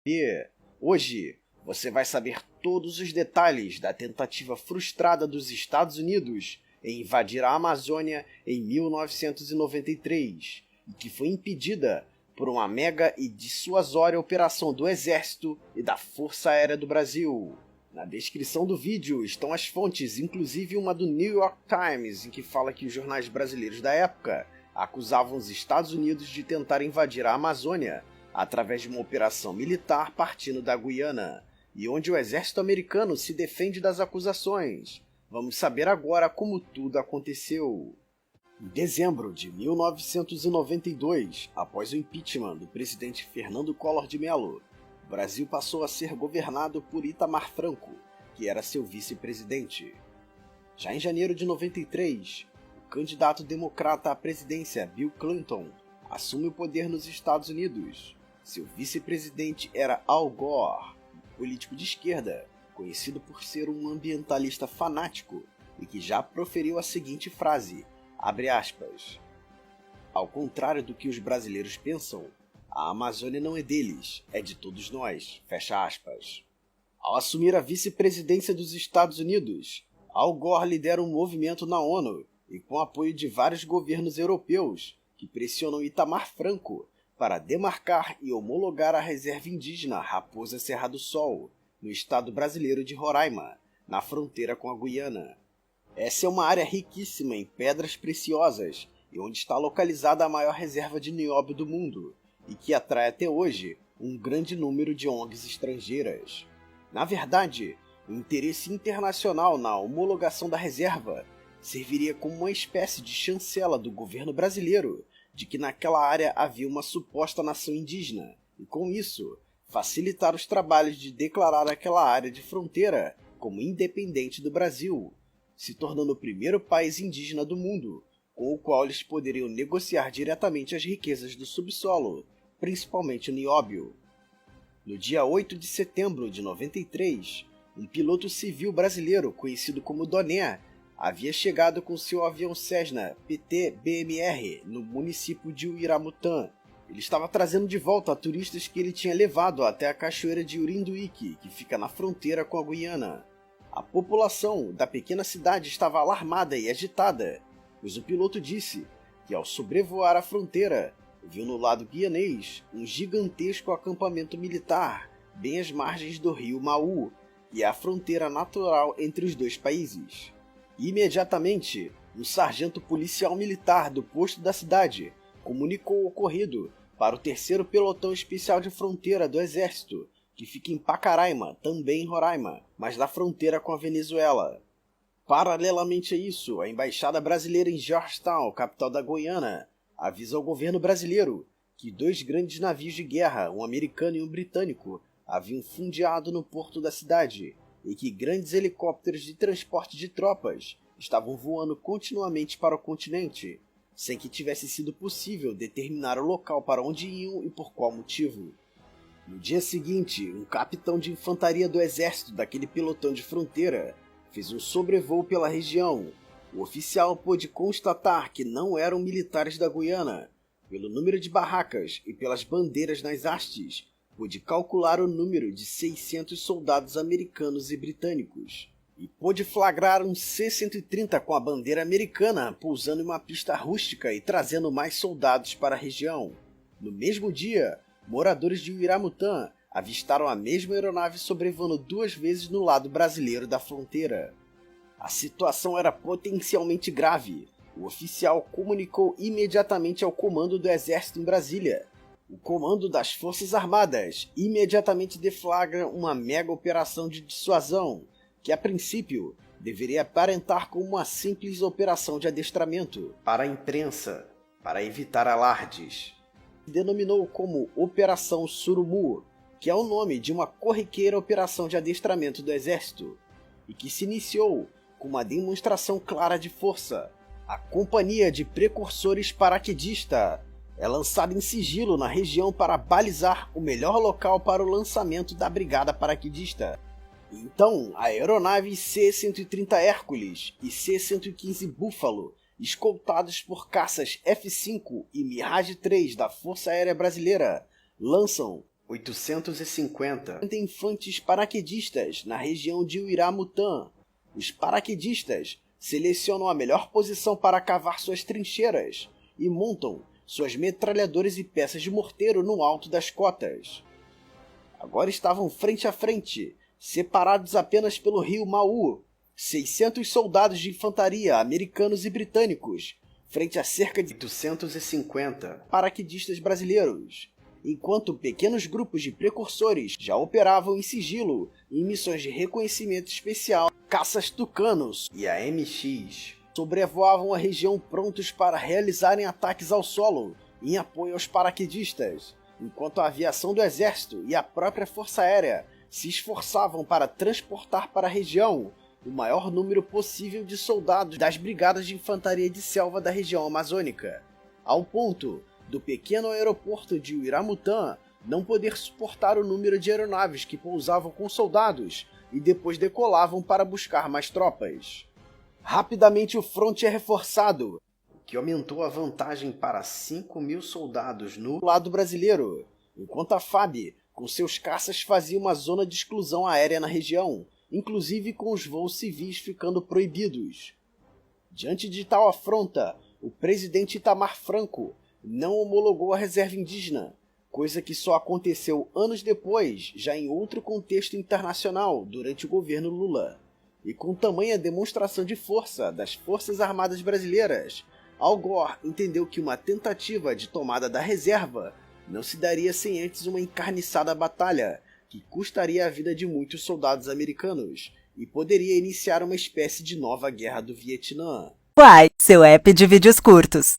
E hoje você vai saber todos os detalhes da tentativa frustrada dos Estados Unidos em invadir a Amazônia em 1993 e que foi impedida por uma mega e dissuasória operação do Exército e da Força Aérea do Brasil. Na descrição do vídeo estão as fontes, inclusive uma do New York Times, em que fala que os jornais brasileiros da época acusavam os Estados Unidos de tentar invadir a Amazônia através de uma operação militar partindo da Guiana, e onde o exército americano se defende das acusações. Vamos saber agora como tudo aconteceu. Em dezembro de 1992, após o impeachment do presidente Fernando Collor de Mello, o Brasil passou a ser governado por Itamar Franco, que era seu vice-presidente. Já em janeiro de 93, o candidato democrata à presidência Bill Clinton assume o poder nos Estados Unidos. Seu vice-presidente era Al Gore, um político de esquerda, conhecido por ser um ambientalista fanático e que já proferiu a seguinte frase, abre aspas, ao contrário do que os brasileiros pensam, a Amazônia não é deles, é de todos nós, fecha aspas. Ao assumir a vice-presidência dos Estados Unidos, Al Gore lidera um movimento na ONU e com apoio de vários governos europeus que pressionam Itamar Franco para demarcar e homologar a reserva indígena Raposa Serra do Sol, no estado brasileiro de Roraima, na fronteira com a Guiana. Essa é uma área riquíssima em pedras preciosas e onde está localizada a maior reserva de nióbio do mundo, e que atrai até hoje um grande número de ONGs estrangeiras. Na verdade, o interesse internacional na homologação da reserva serviria como uma espécie de chancela do governo brasileiro de que naquela área havia uma suposta nação indígena, e com isso, facilitar os trabalhos de declarar aquela área de fronteira como independente do Brasil, se tornando o primeiro país indígena do mundo, com o qual eles poderiam negociar diretamente as riquezas do subsolo, principalmente o nióbio. No dia 8 de setembro de 93, um piloto civil brasileiro conhecido como Doné havia chegado com seu avião Cessna PT-BMR no município de Uiramutã. Ele estava trazendo de volta turistas que ele tinha levado até a cachoeira de Urinduíque, que fica na fronteira com a Guiana. A população da pequena cidade estava alarmada e agitada, pois o piloto disse que ao sobrevoar a fronteira, viu no lado guianês um gigantesco acampamento militar, bem às margens do rio Maú, e a fronteira natural entre os dois países. Imediatamente, um sargento policial militar do posto da cidade comunicou o ocorrido para o 3º Pelotão Especial de Fronteira do Exército, que fica em Pacaraima, também em Roraima, mas na fronteira com a Venezuela. Paralelamente a isso, a Embaixada Brasileira em Georgetown, capital da Guiana, avisa ao governo brasileiro que 2 grandes navios de guerra, um americano e um britânico, haviam fundeado no porto da cidade, e que grandes helicópteros de transporte de tropas estavam voando continuamente para o continente, sem que tivesse sido possível determinar o local para onde iam e por qual motivo. No dia seguinte, um capitão de infantaria do exército daquele pelotão de fronteira fez um sobrevoo pela região. O oficial pôde constatar que não eram militares da Guiana. Pelo número de barracas e pelas bandeiras nas hastes, pôde calcular o número de 600 soldados americanos e britânicos, e pôde flagrar um C-130 com a bandeira americana pousando em uma pista rústica e trazendo mais soldados para a região. No mesmo dia, moradores de Uiramutã avistaram a mesma aeronave sobrevoando 2 vezes no lado brasileiro da fronteira. A situação era potencialmente grave. O oficial comunicou imediatamente ao comando do exército em Brasília. O comando das Forças Armadas imediatamente deflagra uma mega operação de dissuasão, que a princípio deveria aparentar como uma simples operação de adestramento para a imprensa, para evitar alardes. Denominou como Operação Surumu, que é o nome de uma corriqueira operação de adestramento do exército, e que se iniciou com uma demonstração clara de força. A Companhia de Precursores Paraquedista é lançada em sigilo na região para balizar o melhor local para o lançamento da Brigada Paraquedista. Então, a aeronave C-130 Hércules e C-115 Buffalo, escoltados por caças F-5 e Mirage 3 da Força Aérea Brasileira, lançam 850. Infantes paraquedistas na região de Uiramutã. Os paraquedistas selecionam a melhor posição para cavar suas trincheiras e montam suas metralhadoras e peças de morteiro no alto das cotas. Agora estavam frente a frente, separados apenas pelo rio Mau, 600 soldados de infantaria americanos e britânicos, frente a cerca de 850 paraquedistas brasileiros, enquanto pequenos grupos de precursores já operavam em sigilo em missões de reconhecimento especial, caças Tucanos e a MX sobrevoavam a região prontos para realizarem ataques ao solo em apoio aos paraquedistas, enquanto a aviação do exército e a própria força aérea se esforçavam para transportar para a região o maior número possível de soldados das brigadas de infantaria de selva da região amazônica, ao ponto do pequeno aeroporto de Uiramutã não poder suportar o número de aeronaves que pousavam com soldados e depois decolavam para buscar mais tropas. Rapidamente o fronte é reforçado, o que aumentou a vantagem para 5.000 soldados no lado brasileiro, enquanto a FAB, com seus caças, fazia uma zona de exclusão aérea na região, inclusive com os voos civis ficando proibidos. Diante de tal afronta, o presidente Itamar Franco não homologou a reserva indígena, coisa que só aconteceu anos depois, já em outro contexto internacional, durante o governo Lula. E com tamanha demonstração de força das Forças Armadas Brasileiras, Al Gore entendeu que uma tentativa de tomada da reserva não se daria sem antes uma encarniçada batalha, que custaria a vida de muitos soldados americanos, e poderia iniciar uma espécie de nova guerra do Vietnã. Uai, seu app de vídeos curtos.